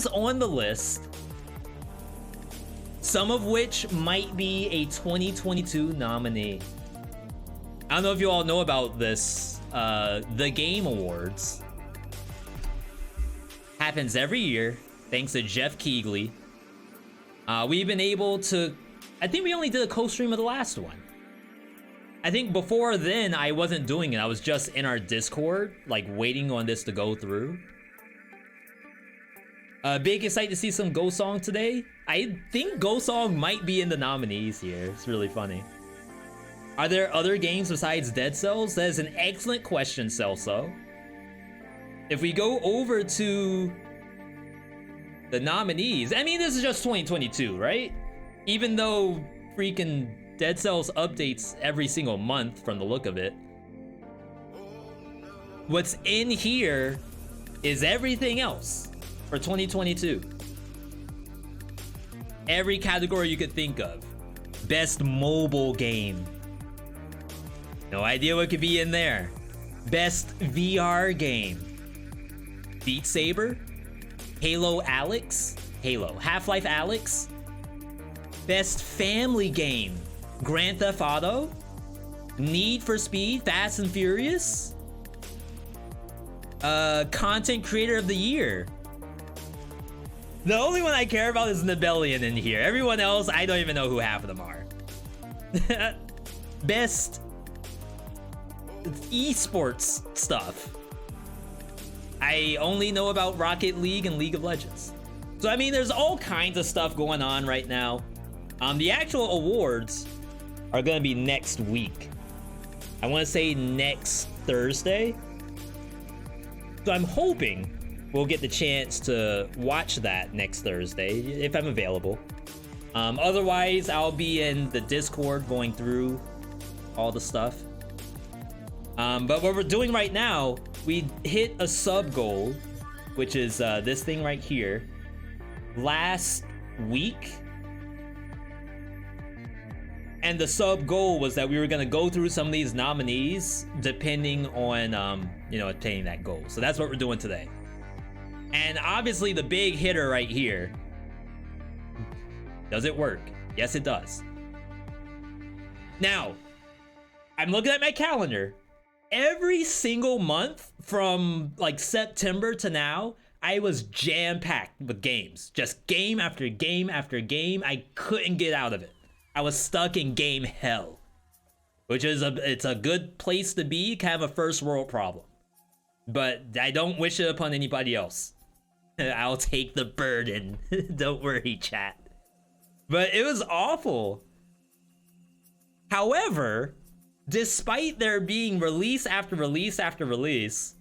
on the list, some of which might be a 2022 nominee. I don't know if you all know about this. The Game Awards happens every year, thanks to Jeff Keighley. We've been able to, I think we only did a co-stream of the last one. I think before then, I wasn't doing it. I was just in our Discord, like waiting on this to go through. Big excited to see some Go Song today. I think Go Song might be in the nominees here. It's really funny. Are there other games besides Dead Cells? That is an excellent question, Celso. If we go over to the nominees, I mean, this is just 2022, right? Even though freaking Dead Cells updates every single month from the look of it. What's in here is everything else for 2022. Every category you could think of. Best mobile game. No idea what could be in there. Best VR game. Beat Saber. Halo Alex. Half-Life Alex. Best family game. Grand Theft Auto. Need for Speed. Fast and Furious. Content Creator of the Year. The only one I care about is Nibelian in here. Everyone else, I don't even know who half of them are. Best esports stuff. I only know about Rocket League and League of Legends. So I mean, there's all kinds of stuff going on right now. The actual awards are gonna be next week. I wanna say next Thursday. So I'm hoping we'll get the chance to watch that next Thursday if I'm available. Otherwise, I'll be in the Discord going through all the stuff. But what we're doing right now, we hit a sub goal, which is this thing right here, last week. And the sub goal was that we were gonna go through some of these nominees depending on, you know, attaining that goal. So that's what we're doing today. And obviously the big hitter right here, does it work? Yes, it does. Now, I'm looking at my calendar. Every single month from like September to now, I was jam-packed with games. Just game after game after game. I couldn't get out of it. I was stuck in game hell, which is it's a good place to be, kind of a first world problem. But I don't wish it upon anybody else. I'll take the burden. Don't worry, chat. But it was awful. However, despite there being release after release after release,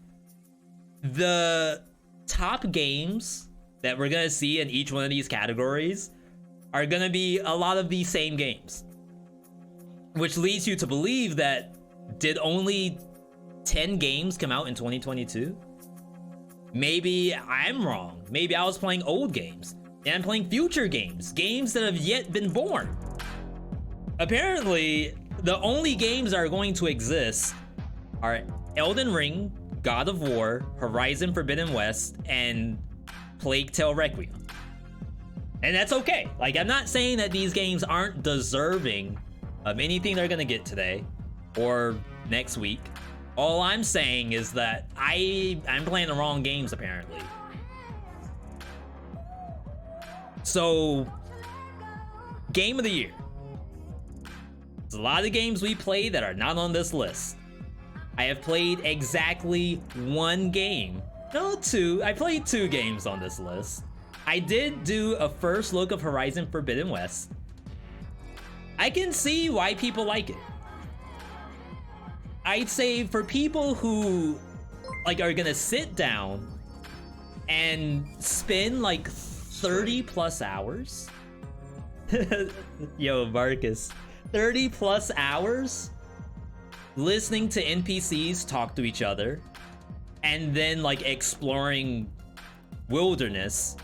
the top games that we're gonna see in each one of these categories are gonna be a lot of these same games. Which leads you to believe that, did only 10 games come out in 2022? Maybe I'm wrong. Maybe I was playing old games, and I'm playing future games, games that have yet been born. Apparently, the only games that are going to exist are Elden Ring, God of War, Horizon Forbidden West, and Plague Tale Requiem. And that's okay. Like, I'm not saying that these games aren't deserving of anything they're gonna get today or next week. All I'm saying is that I'm playing the wrong games, apparently. So, Game of the Year. There's a lot of games we play that are not on this list. I have played exactly one game. No, two. I played 2 games on this list. I did do a first look of Horizon Forbidden West. I can see why people like it. I'd say for people who like are gonna sit down and spend like 30 plus hours. Yo, Marcus, 30 plus hours listening to NPCs talk to each other and then like exploring wilderness.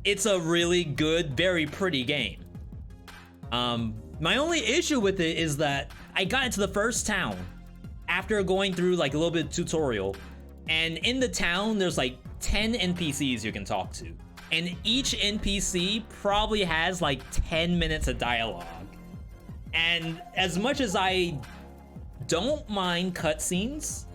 It's a really good, very pretty game. My only issue with it is that I got into the first town after going through like a little bit of tutorial, and in the town there's like 10 NPCs you can talk to. And each NPC probably has like 10 minutes of dialogue. And as much as I don't mind cutscenes,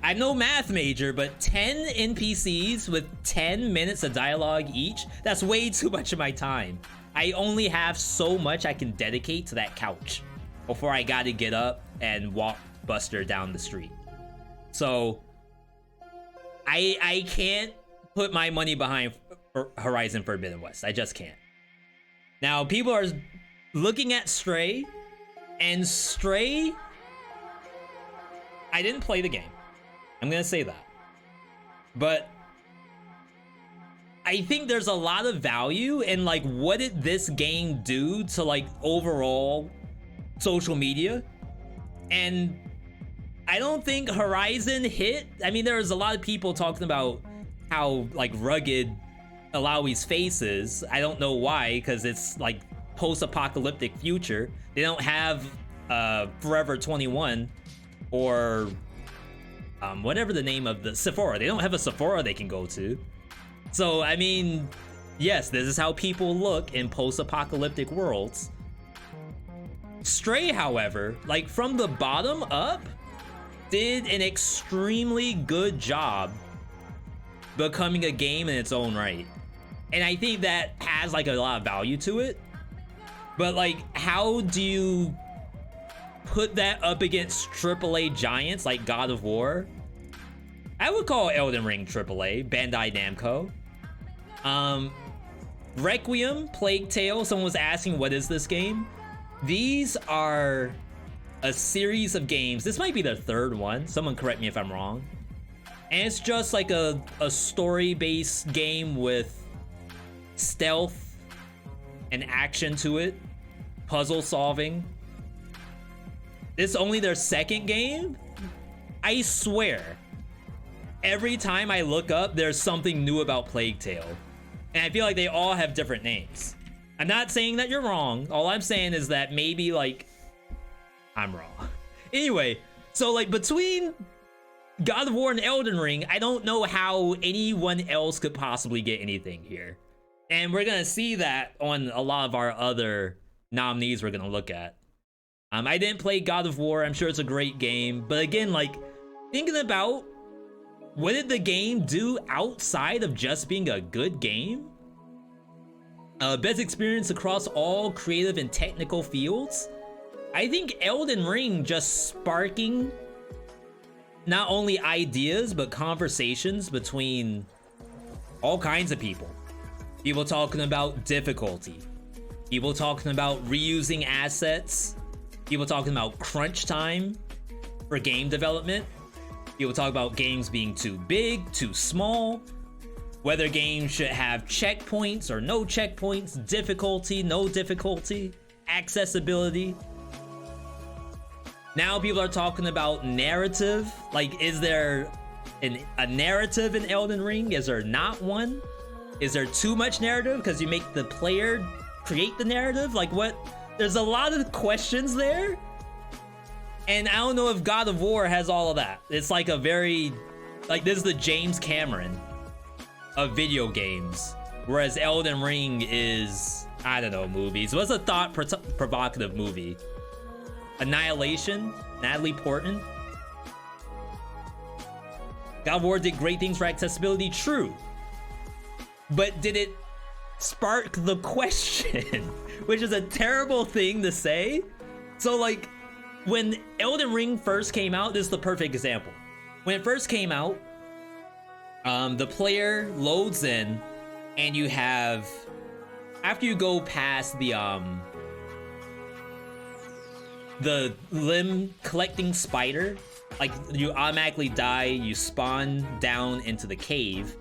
I'm no math major, but 10 NPCs with 10 minutes of dialogue each, that's way too much of my time. I only have so much I can dedicate to that couch before I gotta get up and walk Buster down the street. So I can't put my money behind Horizon Forbidden West. I just can't. Now, people are looking at Stray, and Stray, I didn't play the game. I'm gonna say that. But I think there's a lot of value in like, what did this game do to like overall social media? And I don't think Horizon hit. I mean, there was a lot of people talking about how like rugged Alawi's face is. I don't know why, because it's like post-apocalyptic future. They don't have Forever 21 or whatever the name of the Sephora. They don't have a Sephora they can go to. So I mean, yes, this is how people look in post-apocalyptic worlds. Stray, however, like from the bottom up, did an extremely good job becoming a game in its own right. And I think that has like a lot of value to it. But like, how do you put that up against AAA giants like God of War? I would call Elden Ring AAA, Bandai Namco. Requiem, Plague Tale, someone was asking, what is this game? These are a series of games. This might be their third one. Someone correct me if I'm wrong. And it's just like a story-based game with stealth and action to it, puzzle solving. This is only their second game. I swear, every time I look up, there's something new about Plague Tale. And I feel like they all have different names. I'm not saying that you're wrong. All I'm saying is that maybe like I'm wrong. Anyway, so like between God of War and Elden Ring, I don't know how anyone else could possibly get anything here. And we're gonna see that on a lot of our other nominees we're gonna look at. I didn't play God of War. I'm sure it's a great game. But again, like thinking about what did the game do outside of just being a good game? Best experience across all creative and technical fields. I think Elden Ring just sparking not only ideas, but conversations between all kinds of people. People talking about difficulty. People talking about reusing assets. People talking about crunch time for game development. People talk about games being too big, too small, whether games should have checkpoints or no checkpoints, difficulty, no difficulty, accessibility. Now people are talking about narrative. Like, is there a narrative in Elden Ring? Is there not one? Is there too much narrative because you make the player create the narrative? Like what? There's a lot of questions there. And I don't know if God of War has all of that. It's like a very, like this is the James Cameron of video games. Whereas Elden Ring is, I don't know, movies. What's a thought-provocative movie? Annihilation, Natalie Portman. God of War did great things for accessibility, true. But did it spark the question? Which is a terrible thing to say. So like, when Elden Ring first came out, this is the perfect example. When it first came out, the player loads in, and you have, after you go past the limb collecting spider, like you automatically die, you spawn down into the cave.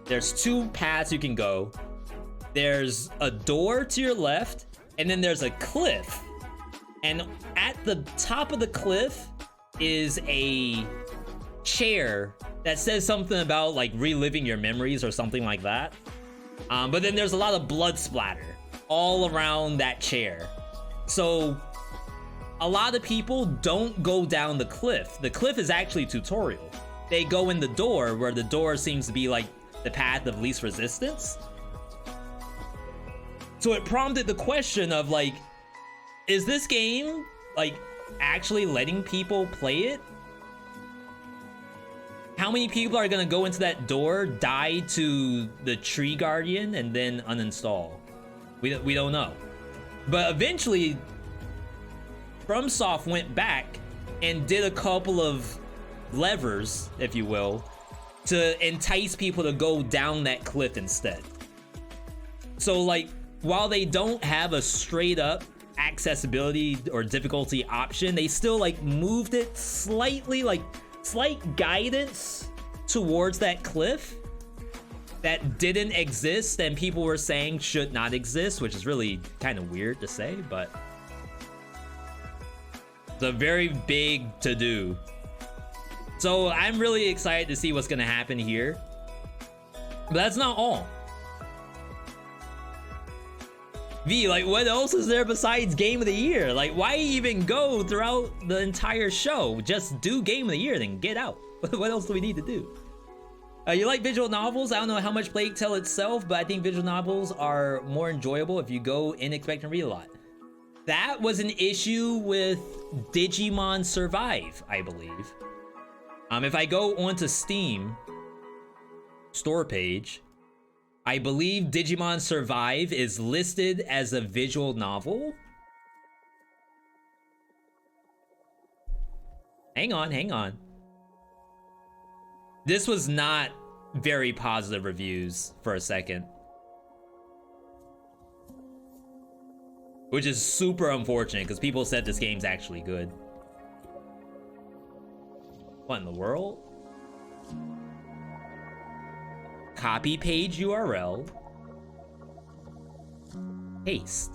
There's two paths you can go. There's a door to your left, and then there's a cliff. And at the top of the cliff is a chair that says something about like reliving your memories or something like that. But then there's a lot of blood splatter all around that chair. So a lot of people don't go down the cliff. The cliff is actually tutorial. they go in the door, where the door seems to be like the path of least resistance. So it prompted the question of like, is this game like actually letting people play it? How many people are gonna go into that door, die to the tree guardian, and then uninstall? We don't know. But eventually, FromSoft went back and did a couple of levers, if you will, to entice people to go down that cliff instead. So like, while they don't have a straight up accessibility or difficulty option, they still like moved it slightly, like slight guidance towards that cliff that didn't exist and people were saying should not exist, which is really kind of weird to say, but it's a very big to do. So I'm really excited to see what's gonna happen here. But that's not all. V, like, what else is there besides Game of the Year? Like, why even go throughout the entire show? Just do Game of the Year, then get out. What else do we need to do? You like visual novels? I don't know how much Plague Tale itself, but I think visual novels are more enjoyable if you go in expecting to read a lot. That was an issue with Digimon Survive, I believe. If I go onto Steam store page, I believe Digimon Survive is listed as a visual novel. Hang on. This was not very positive reviews for a second, which is super unfortunate because people said this game's actually good. What in the world? Copy page URL. Paste.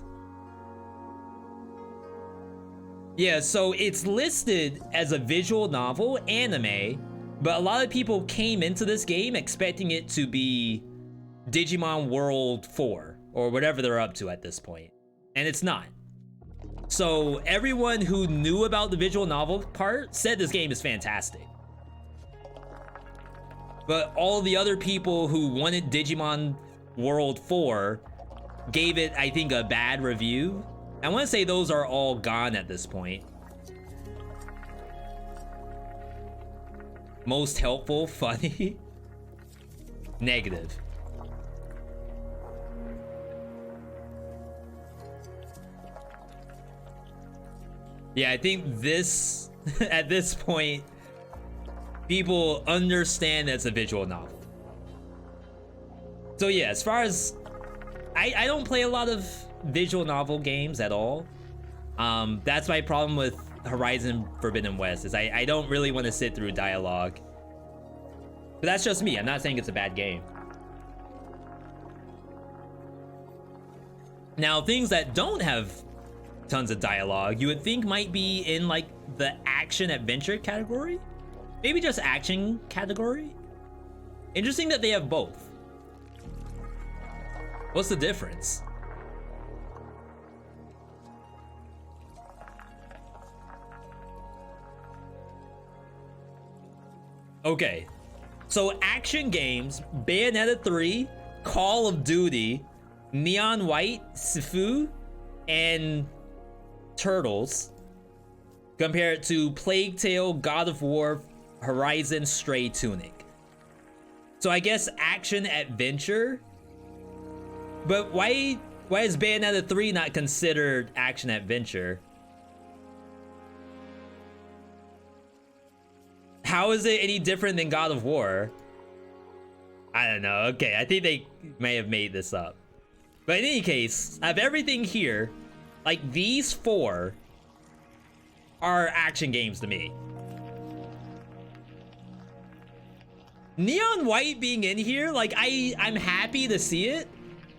Yeah, so it's listed as a visual novel anime, but a lot of people came into this game expecting it to be Digimon World 4 or whatever they're up to at this point, and it's not. So everyone who knew about the visual novel part said this game is fantastic. But all the other people who wanted Digimon World 4 gave it, I think, a bad review. I want to say those are all gone at this point. Most helpful, funny, negative. Yeah, I think this, at this point, people understand that's a visual novel. So yeah, as far as, I don't play a lot of visual novel games at all. That's my problem with Horizon Forbidden West, is I don't really want to sit through dialogue. But that's just me, I'm not saying it's a bad game. Now, things that don't have tons of dialogue, you would think might be in like the action adventure category? Maybe just action category? Interesting that they have both. What's the difference? Okay, so action games, Bayonetta 3, Call of Duty, Neon White, Sifu, and Turtles. Compare it to Plague Tale, God of War, Horizon, Stray, Tunic. So I guess action adventure. But why is Bayonetta 3 not considered action adventure? How is it any different than God of War? I don't know. Okay, I think they may have made this up. But in any case, I have everything here. Like, these four are action games to me. Neon White being in here, like, I'm happy to see it.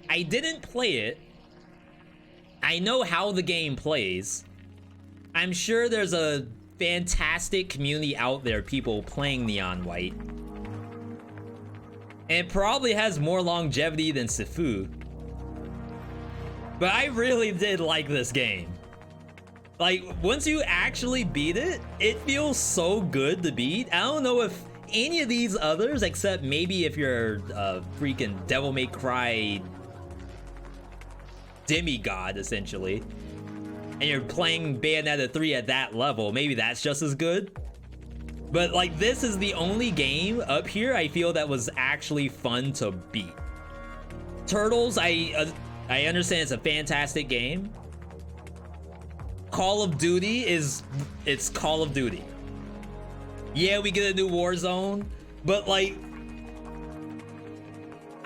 I didn't play it. I know how the game plays. I'm sure there's a fantastic community out there, people playing Neon White. And it probably has more longevity than Sifu. But I really did like this game. Like, once you actually beat it, it feels so good to beat. I don't know if any of these others, except maybe if you're a freaking Devil May Cry demigod, essentially, and you're playing Bayonetta 3 at that level, maybe that's just as good. But like, this is the only game up here I feel that was actually fun to beat. Turtles, I understand it's a fantastic game. Call of Duty it's Call of Duty. Yeah, we get a new Warzone, but like,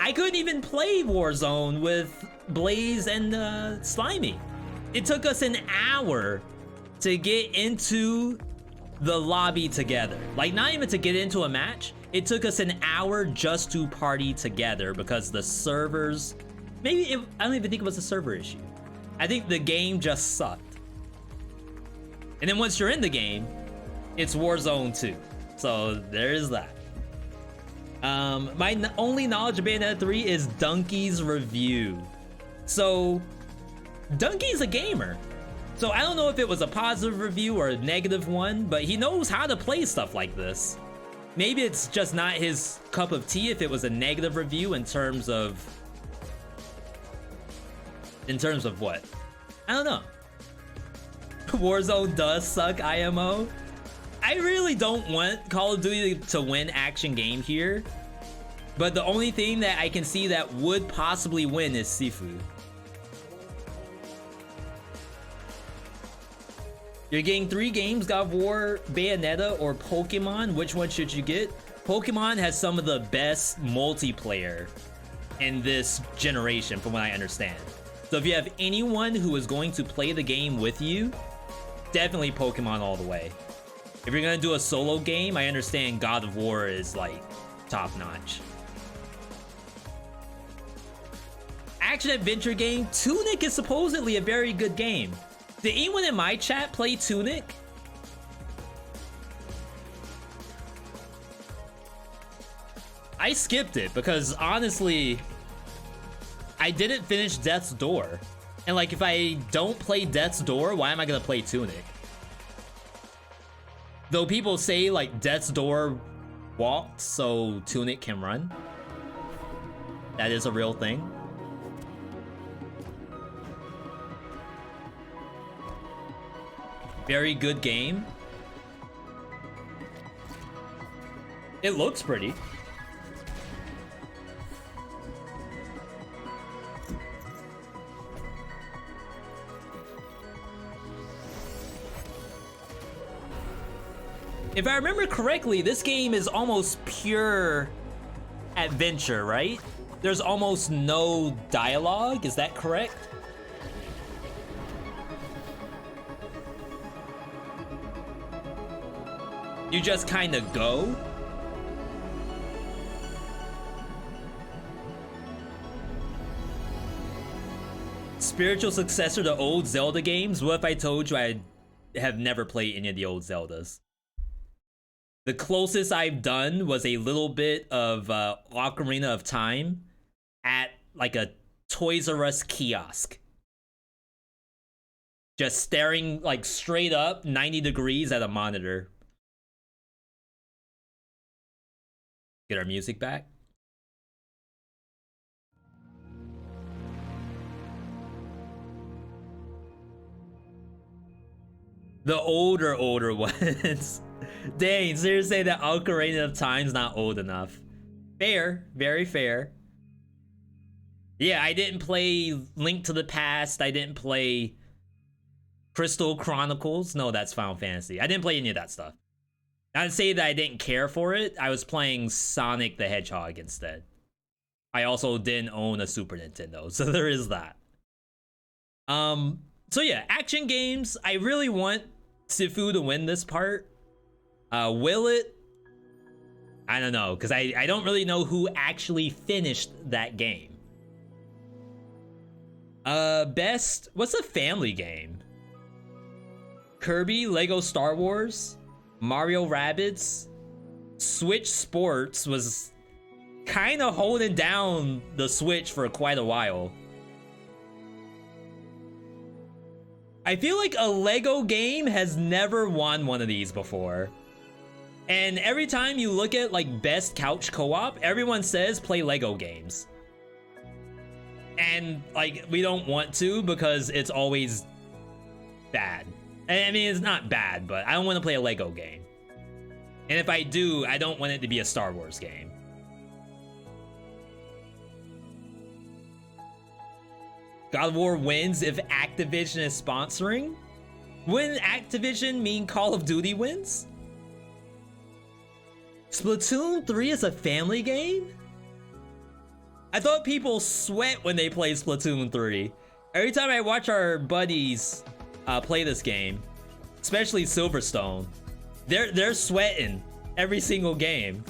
I couldn't even play Warzone with Blaze and Slimy. It took us an hour to get into the lobby together. Like, not even to get into a match. It took us an hour just to party together because the servers, I don't even think it was a server issue. I think the game just sucked. And then once you're in the game, it's Warzone 2. So there is that. My only knowledge of Bayonetta 3 is Donkey's review. So Donkey's a gamer. So I don't know if it was a positive review or a negative one, but he knows how to play stuff like this. Maybe it's just not his cup of tea if it was a negative review in terms of what? I don't know. Warzone does suck, IMO. I really don't want Call of Duty to win action game here, but the only thing that I can see that would possibly win is Sifu. You're getting 3 games, God of War, Bayonetta, or Pokemon. Which one should you get? Pokemon has some of the best multiplayer in this generation, from what I understand. So if you have anyone who is going to play the game with you, definitely Pokemon all the way. If you're gonna do a solo game, I understand God of War is like top notch. Action adventure game, Tunic is supposedly a very good game. Did anyone in my chat play Tunic? I skipped it because honestly, I didn't finish Death's Door. And like, if I don't play Death's Door, why am I gonna play Tunic? Though people say like Death's Door walked so Tunic can run. That is a real thing. Very good game. It looks pretty. If I remember correctly, this game is almost pure adventure, right? There's almost no dialogue, is that correct? You just kind of go? Spiritual successor to old Zelda games? What if I told you I have never played any of the old Zeldas? The closest I've done was a little bit of Ocarina of Time at like a Toys R Us kiosk. Just staring like straight up 90 degrees at a monitor. Get our music back. The older ones. Dang, seriously, that Ocarina of Time's not old enough. Fair, very fair. Yeah, I didn't play Link to the Past. I didn't play Crystal Chronicles. No, that's Final Fantasy. I didn't play any of that stuff. I'd say that I didn't care for it. I was playing Sonic the Hedgehog instead. I also didn't own a Super Nintendo, so there is that. So yeah, action games. I really want Sifu to win this part. Will it? I don't know, because I don't really know who actually finished that game. Best, what's a family game? Kirby, Lego Star Wars, Mario Rabbids, Switch Sports was kind of holding down the Switch for quite a while. I feel like a Lego game has never won one of these before. And every time you look at like best couch co-op, everyone says play Lego games. And like we don't want to because it's always bad. I mean, it's not bad, but I don't want to play a Lego game. And if I do, I don't want it to be a Star Wars game. God of War wins if Activision is sponsoring? Wouldn't Activision mean Call of Duty wins? Splatoon 3 is a family game? I thought people sweat when they play Splatoon 3. Every time I watch our buddies play this game, especially Silverstone, they're sweating every single game.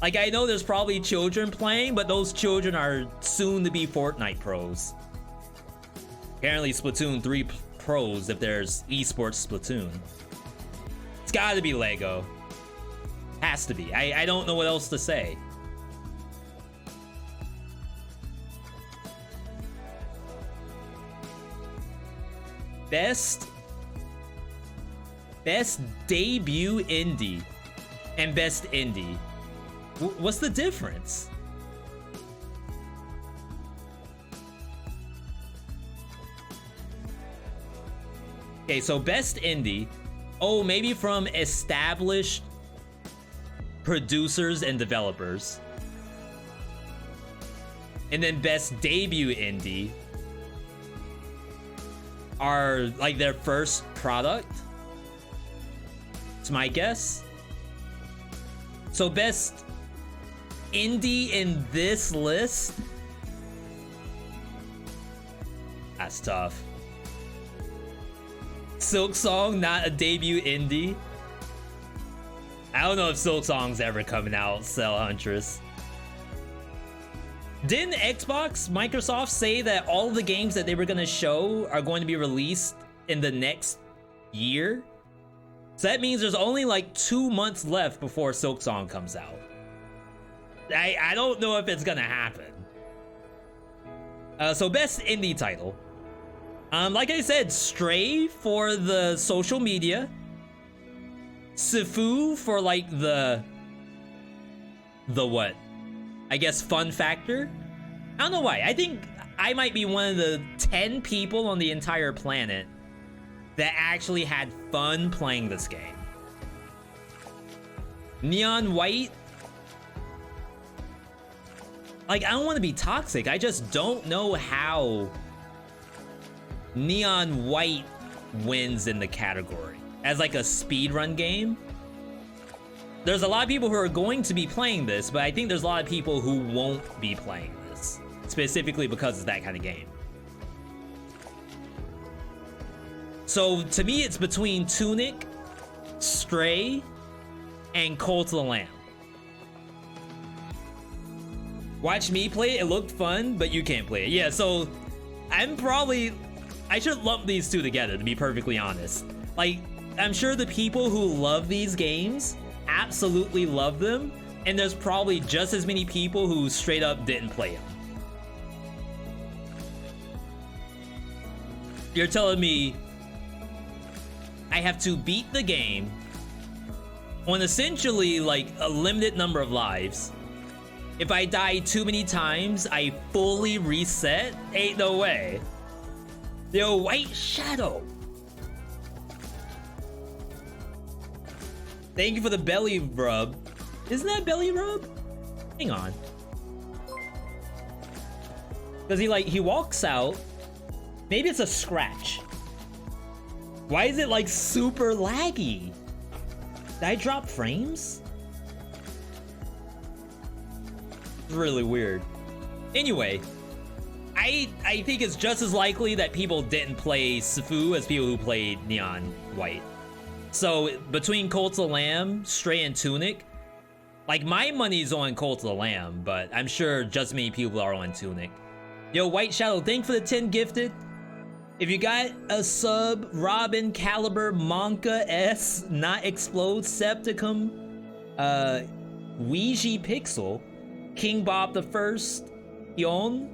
Like, I know there's probably children playing, but those children are soon to be Fortnite pros. Apparently Splatoon 3 pros if there's esports Splatoon. It's gotta be Lego. Has to be. I don't know what else to say. Best debut indie and best indie. What's the difference? Okay, so best indie. Oh, maybe from established producers and developers. And then best debut indie are like their first product. It's my guess. So best indie in this list? That's tough. Silksong, not a debut indie. I don't know if Silksong's ever coming out, Cell Huntress. Didn't Xbox, Microsoft say that all of the games that they were gonna show are going to be released in the next year? So that means there's only like 2 months left before Silksong comes out. I don't know if it's gonna happen. So best indie title. Like I said, Stray for the social media. Sifu for like the what? I guess fun factor. I don't know why. I think I might be one of the 10 people on the entire planet that actually had fun playing this game. Neon White. Like, I don't want to be toxic. I just don't know how Neon White wins in the category as like a speedrun game. There's a lot of people who are going to be playing this, but I think there's a lot of people who won't be playing this, specifically because it's that kind of game. So to me, it's between Tunic, Stray, and Cult of the Lamb. Watch me play it. It looked fun, but you can't play it. Yeah, so I should lump these two together, to be perfectly honest. Like, I'm sure the people who love these games absolutely love them, and there's probably just as many people who straight up didn't play them. You're telling me I have to beat the game on essentially like a limited number of lives. If I die too many times, I fully reset? Ain't no way. Yo, White Shadow. Thank you for the belly rub. Isn't that belly rub? Hang on. Because he walks out. Maybe it's a scratch. Why is it like super laggy? Did I drop frames? It's really weird. Anyway, I think it's just as likely that people didn't play Sifu as people who played Neon White. So between Cult of the Lamb, Stray, and Tunic, like my money's on Cult of the Lamb, but I'm sure just many people are on Tunic. Yo, White Shadow, thank you for the 10 gifted. If you got a sub, Robin, Caliber, Monka, S, Not Explode, Septicum, Ouija Pixel, King Bob the First, Yon,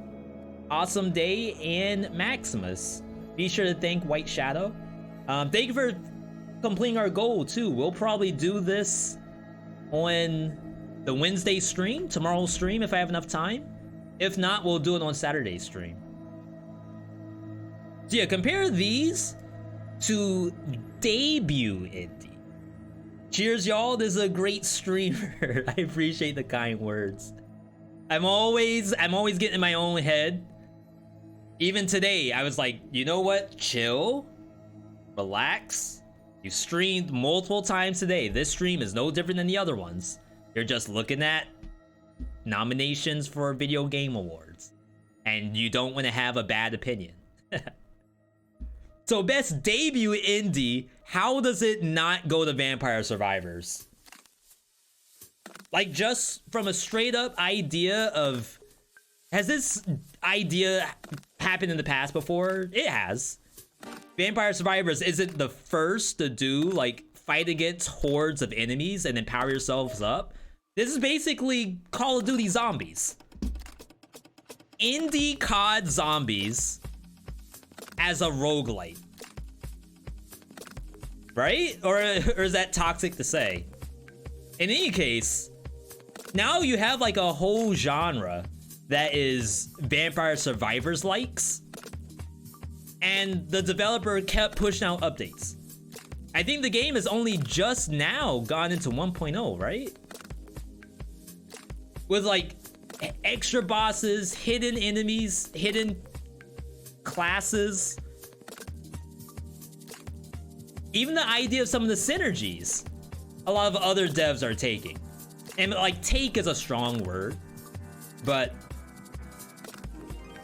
Awesome Day, and Maximus. Be sure to thank White Shadow. Thank you for completing our goal too. We'll probably do this on the Wednesday stream, tomorrow's stream, if I have enough time. If not, we'll do it on Saturday's stream. So yeah, compare these to debut indie. Cheers, y'all. This is a great streamer. I appreciate the kind words. I'm always getting in my own head. Even today, I was like, you know what? Chill. Relax. You streamed multiple times today. This stream is no different than the other ones. You're just looking at nominations for video game awards. And you don't want to have a bad opinion. So best debut indie, how does it not go to Vampire Survivors? Like, just from a straight up idea of, has this idea happened in the past before? It has. Vampire Survivors isn't the first to do, like, fight against hordes of enemies and then power yourselves up. This is basically Call of Duty Zombies. Indie COD Zombies as a roguelite. Right? Or is that toxic to say? In any case, now you have like a whole genre that is Vampire Survivors likes. And the developer kept pushing out updates. I think the game has only just now gone into 1.0, right? With like extra bosses, hidden enemies, hidden classes. Even the idea of some of the synergies a lot of other devs are taking. And like, take is a strong word, but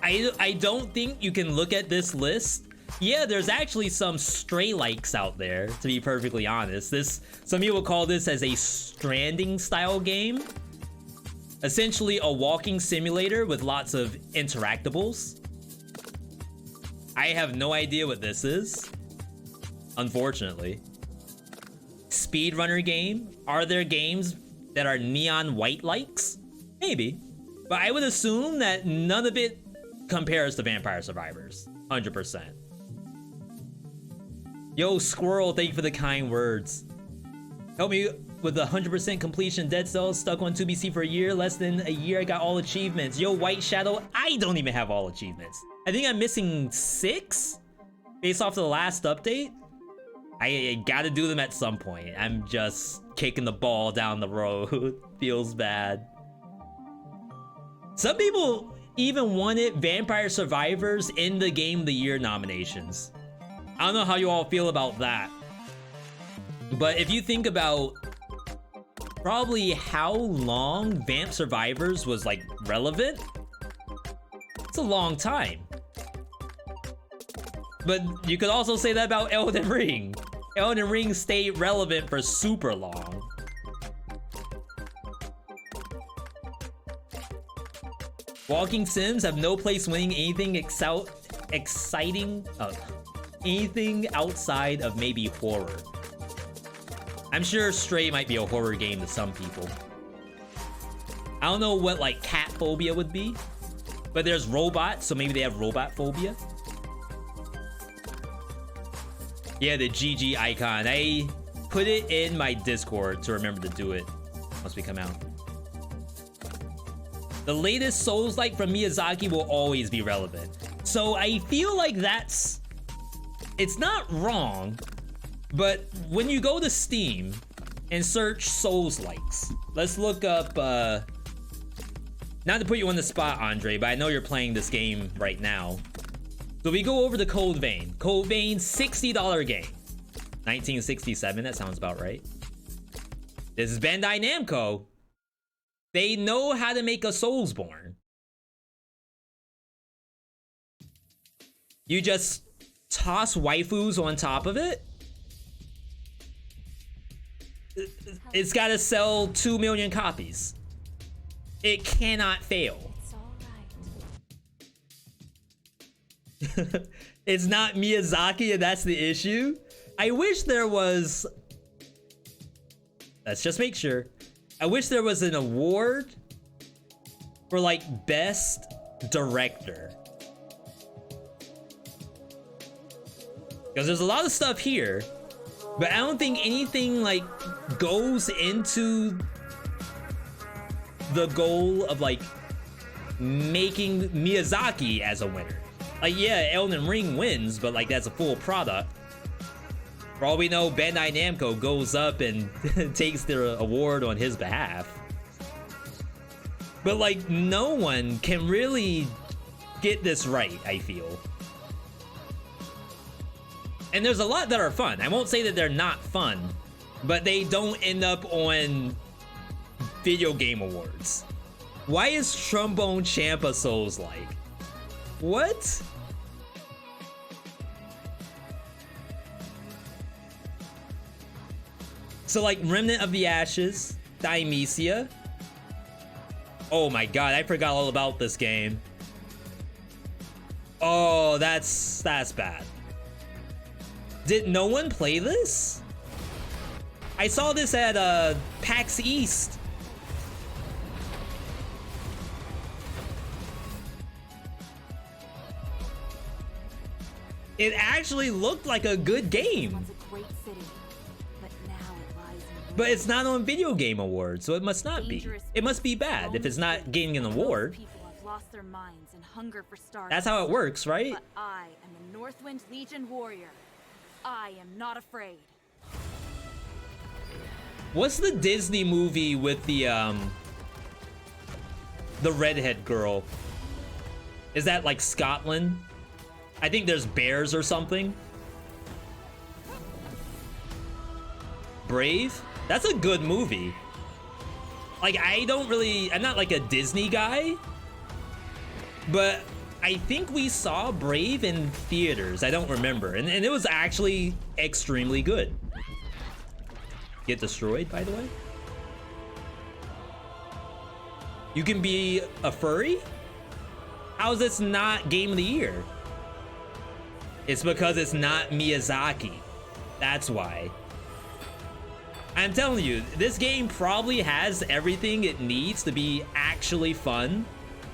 I don't think you can look at this list. Yeah, there's actually some Stray likes out there, to be perfectly honest. Some people call this as a Stranding style game. Essentially a walking simulator with lots of interactables. I have no idea what this is, unfortunately. Speedrunner game? Are there games that are neon white likes? Maybe. But I would assume that none of it compares to Vampire Survivors. 100%. Yo, Squirrel, thank you for the kind words. Help me with the 100% completion Dead Cells, stuck on 2BC for a year. Less than a year, I got all achievements. Yo, White Shadow, I don't even have all achievements. I think I'm missing 6 based off the last update. I gotta do them at some point. I'm just kicking the ball down the road. Feels bad. Some people even wanted Vampire Survivors in the Game of the Year nominations. I don't know how you all feel about that. But if you think about probably how long Vamp Survivors was like relevant, it's a long time. But you could also say that about Elden Ring. Elden Ring stayed relevant for super long. Walking sims have no place winning anything exciting, anything outside of maybe horror. I'm sure Stray might be a horror game to some people. I don't know what like cat phobia would be, but there's robots, so maybe they have robot phobia. Yeah, the GG icon. I put it in my Discord to remember to do it once we come out. The latest Souls-like from Miyazaki will always be relevant. So I feel like it's not wrong, but when you go to Steam and search Souls-likes, let's look up, not to put you on the spot, Andre, but I know you're playing this game right now. So we go over to Code Vein. Code Vein, $60 game. 1967, that sounds about right. This is Bandai Namco. They know how to make a Soulsborne. You just toss waifus on top of it. It's gotta sell 2 million copies. It cannot fail. It's not Miyazaki, and that's the issue. I wish there was, let's just make sure, I wish there was an award for like best director, because there's a lot of stuff here, but I don't think anything like goes into the goal of like making Miyazaki as a winner. Like, yeah, Elden Ring wins, but like that's a full product. For all we know, Bandai Namco goes up and takes their award on his behalf. But like, no one can really get this right, I feel. And there's a lot that are fun. I won't say that they're not fun, but they don't end up on video game awards. Why is Trombone Champ a Souls-like? What? So like Remnant of the Ashes, Dionysia. Oh my god, I forgot all about this game. Oh, that's bad. Did no one play this? I saw this at PAX East. It actually looked like a good game. But it's not on Video Game Awards, so it must not be. It must be bad if it's not getting an award. That's how it works, right? But I am the Northwind Legion warrior. I am not afraid. What's the Disney movie with the redhead girl? Is that like Scotland? I think there's bears or something. Brave? That's a good movie. Like, I'm not like a Disney guy, but I think we saw Brave in theaters. I don't remember. And it was actually extremely good. Get destroyed, by the way. You can be a furry? How is this not Game of the Year? It's because it's not Miyazaki. That's why. I'm telling you, this game probably has everything it needs to be actually fun,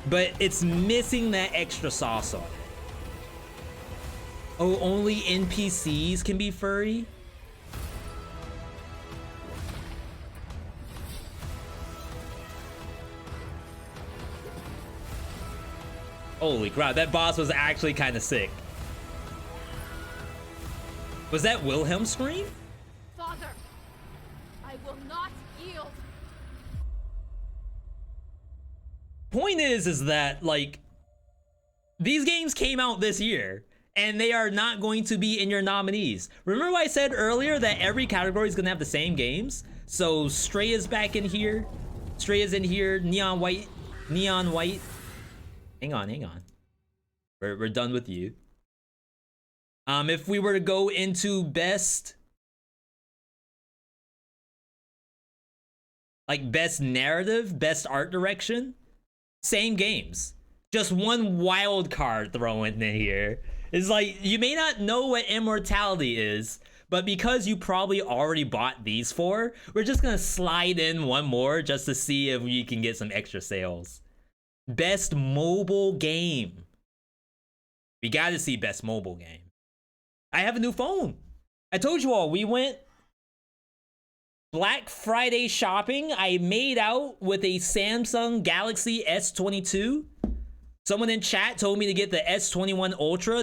but it's missing that extra sauce on it. Oh, only NPCs can be furry? Holy crap, that boss was actually kind of sick. Was that Wilhelm's scream? Father, I will not yield. Point is that like these games came out this year and they are not going to be in your nominees. Remember what I said earlier that every category is gonna have the same games? So Stray is back in here. Stray is in here. Neon White. Hang on. We're done with you. If we were to go into best narrative, best art direction, same games. Just one wild card thrown in here. It's like, you may not know what Immortality is, but because you probably already bought these four, we're just gonna slide in one more just to see if we can get some extra sales. Best mobile game. We gotta see best mobile game. I have a new phone. I told you all, we went Black Friday shopping. I made out with a Samsung Galaxy S22. Someone in chat told me to get the S21 Ultra.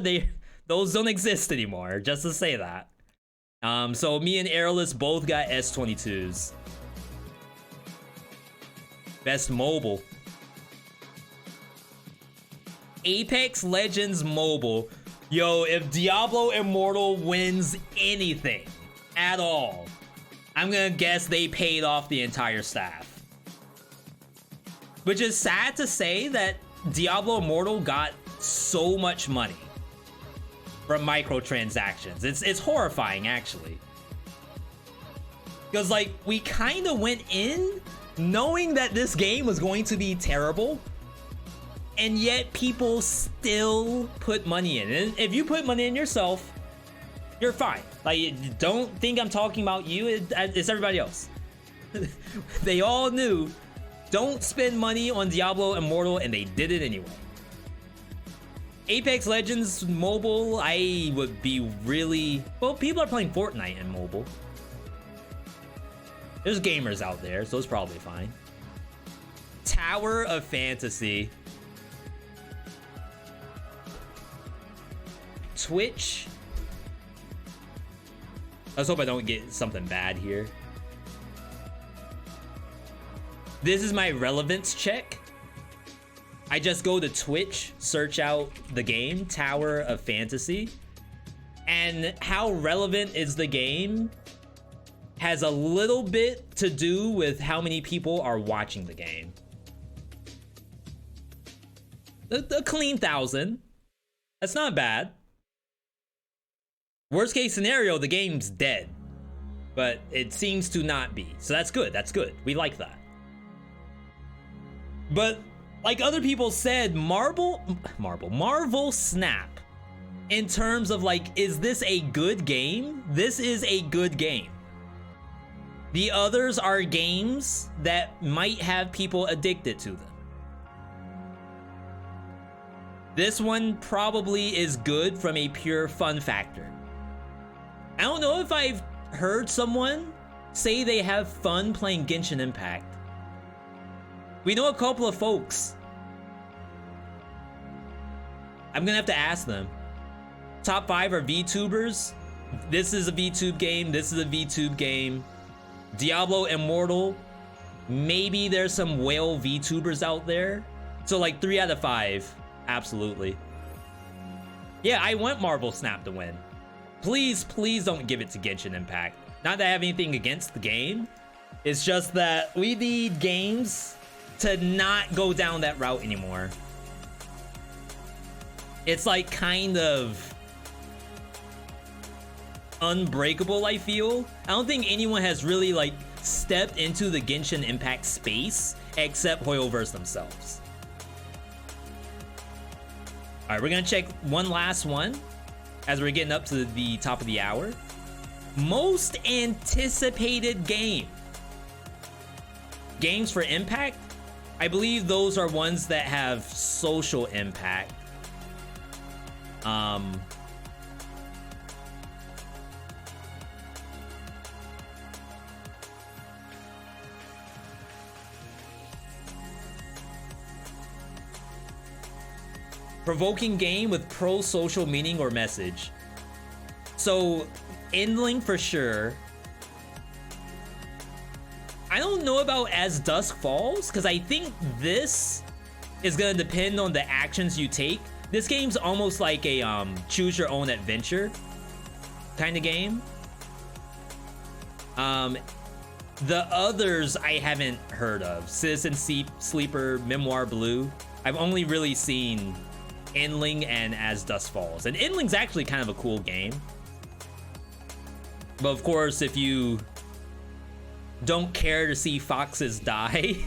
Those don't exist anymore, just to say that. So me and Airless both got S22s. Best mobile. Apex Legends Mobile. Yo, if Diablo Immortal wins anything at all, I'm gonna guess they paid off the entire staff. Which is sad to say that Diablo Immortal got so much money from microtransactions. It's horrifying, actually. Because like, we kind of went in knowing that this game was going to be terrible, and yet people still put money in. And if you put money in yourself, you're fine. Like, don't think I'm talking about you, it's everybody else. They all knew, don't spend money on Diablo Immortal, and they did it anyway. Apex Legends Mobile, I would be really... Well, people are playing Fortnite in mobile. There's gamers out there, so it's probably fine. Tower of Fantasy. Twitch. Let's hope I don't get something bad here. This is my relevance check. I just go to Twitch, search out the game, Tower of Fantasy. And how relevant is the game has a little bit to do with how many people are watching the game. A clean 1,000. That's not bad. Worst case scenario, the game's dead. But it seems to not be. So that's good. That's good. We like that. But like other people said, Marvel Snap, in terms of like, is this a good game? This is a good game. The others are games that might have people addicted to them. This one probably is good from a pure fun factor. I don't know if I've heard someone say they have fun playing Genshin Impact. We know a couple of folks. I'm gonna have to ask them. Top 5 are VTubers. This is a VTube game. This is a VTube game. Diablo Immortal. Maybe there's some whale VTubers out there. So like 3 out of 5. Absolutely. Yeah, I want Marvel Snap to win. Please, please don't give it to Genshin Impact. Not that I have anything against the game. It's just that we need games to not go down that route anymore. It's like kind of unbreakable, I feel. I don't think anyone has really like stepped into the Genshin Impact space except Hoyoverse themselves. All right, we're gonna check one last one as we're getting up to the top of the hour. Most anticipated game. Games for Impact? I believe those are ones that have social impact. Provoking game with pro-social meaning or message. So, Endling for sure. I don't know about As Dusk Falls, because I think this is gonna depend on the actions you take. This game's almost like a choose your own adventure kind of game. The others I haven't heard of. Citizen Sleeper, Memoir Blue. I've only really seen Endling and As Dusk Falls. And Endling's actually kind of a cool game. But of course, if you don't care to see foxes die,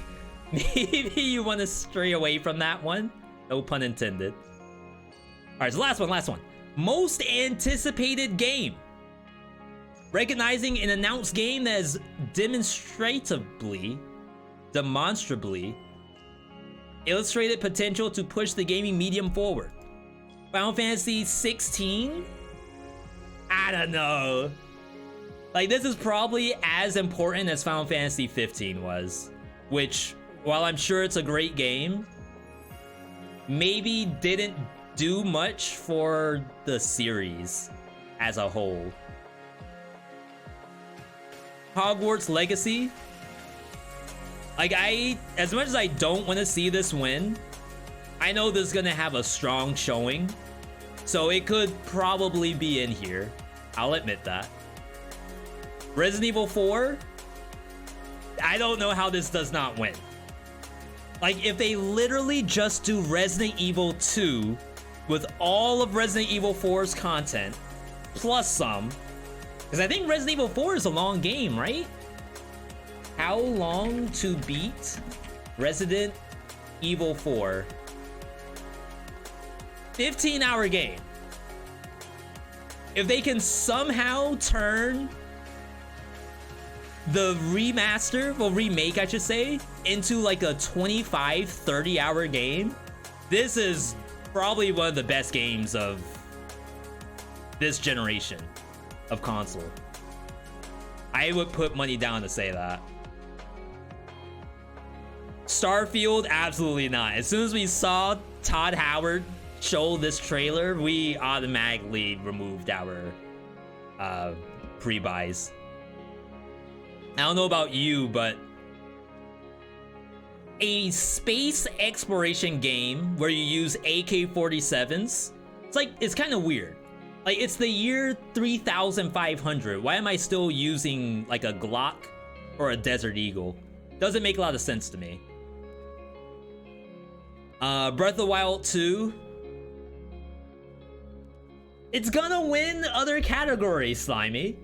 maybe you want to stray away from that one. No pun intended. All right, so last one. Most anticipated game. Recognizing an announced game that is demonstrably illustrated potential to push the gaming medium forward. Final Fantasy 16? I don't know. Like, this is probably as important as Final Fantasy 15 was, which, while I'm sure it's a great game, maybe didn't do much for the series as a whole. Hogwarts Legacy. Like, as much as I don't want to see this win, I know this is gonna have a strong showing, so it could probably be in here. I'll admit that. Resident Evil 4, I don't know how this does not win. Like, if they literally just do Resident Evil 2 with all of Resident Evil 4's content, plus some, because I think Resident Evil 4 is a long game, right? How long to beat Resident Evil 4? 15-hour game. If they can somehow turn the remaster, well, remake, I should say, into like a 25, 30-hour game, this is probably one of the best games of this generation of console. I would put money down to say that. Starfield, absolutely not. As soon as we saw Todd Howard show this trailer, we automatically removed our pre-buys. I don't know about you, but a space exploration game where you use AK-47s, it's kind of weird. Like, it's the year 3500. Why am I still using like a Glock or a Desert Eagle? Doesn't make a lot of sense to me. Breath of the Wild 2. It's gonna win other categories, Slimy.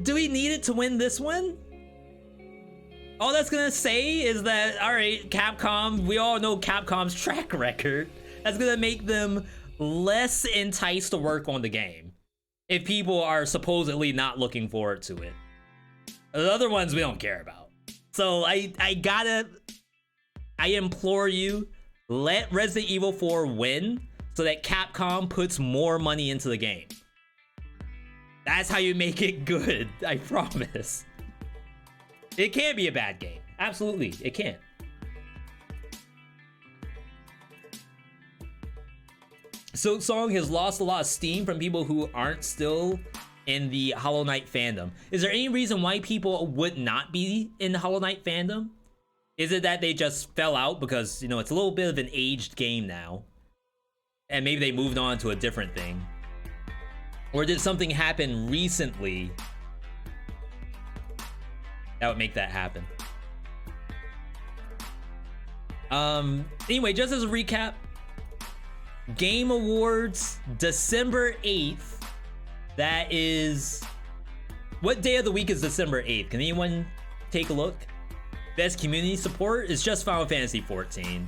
Do we need it to win this one? All that's gonna say is that, all right, Capcom, we all know Capcom's track record. That's gonna make them less enticed to work on the game if people are supposedly not looking forward to it. The other ones we don't care about. So I implore you, let Resident Evil 4 win so that Capcom puts more money into the game. That's how you make it good, I promise. It can't be a bad game. Absolutely, it can't. Silk Song has lost a lot of steam from people who aren't still in the Hollow Knight fandom. Is there any reason why people would not be in the Hollow Knight fandom? Is it that they just fell out because, you know, it's a little bit of an aged game now, and maybe they moved on to a different thing? Or did something happen recently that would make that happen? Anyway, just as a recap, Game Awards, December 8th. That is... What day of the week is December 8th? Can anyone take a look? Best community support is just Final Fantasy 14.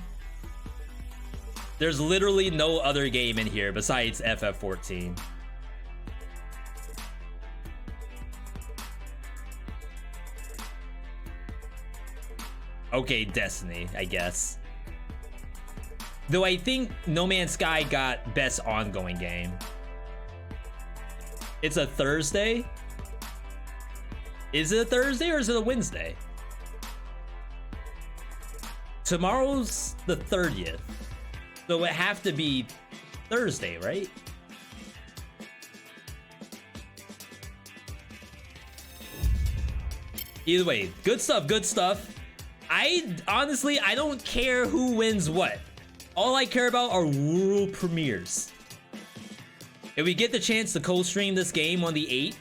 There's literally no other game in here besides FF14. Okay, Destiny, I guess. Though I think No Man's Sky got best ongoing game. It's a Thursday? Is it a Thursday or is it a Wednesday? Tomorrow's the 30th. So it would have to be Thursday, right? Either way, good stuff, good stuff. Honestly, I don't care who wins what. All I care about are world premieres. If we get the chance to co-stream this game on the 8th,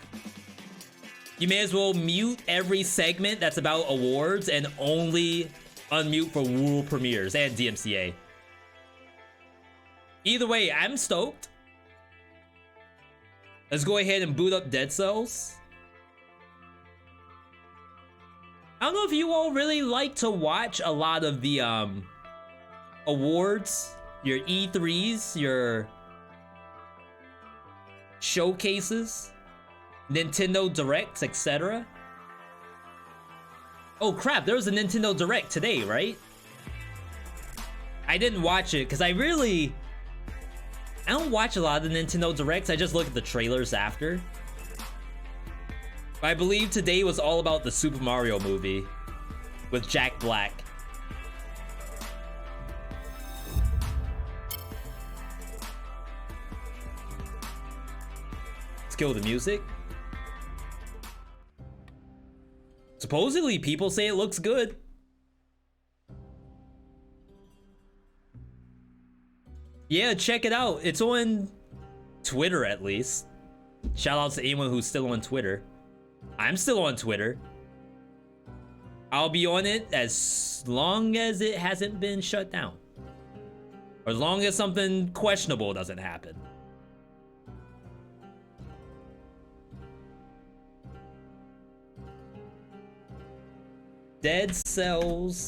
you may as well mute every segment that's about awards and only unmute for world premieres and DMCA. Either way, I'm stoked. Let's go ahead and boot up Dead Cells. I don't know if you all really like to watch a lot of the awards, your E3s, your showcases, Nintendo Directs, etc. Oh crap, there was a Nintendo Direct today, right? I didn't watch it because I don't watch a lot of the Nintendo Directs. I just look at the trailers after. I believe today was all about the Super Mario movie with Jack Black. Let's kill the music. Supposedly, people say it looks good. Yeah, check it out. It's on Twitter, at least. Shout out to anyone who's still on Twitter. I'm still on Twitter. I'll be on it as long as it hasn't been shut down. Or as long as something questionable doesn't happen. Dead Cells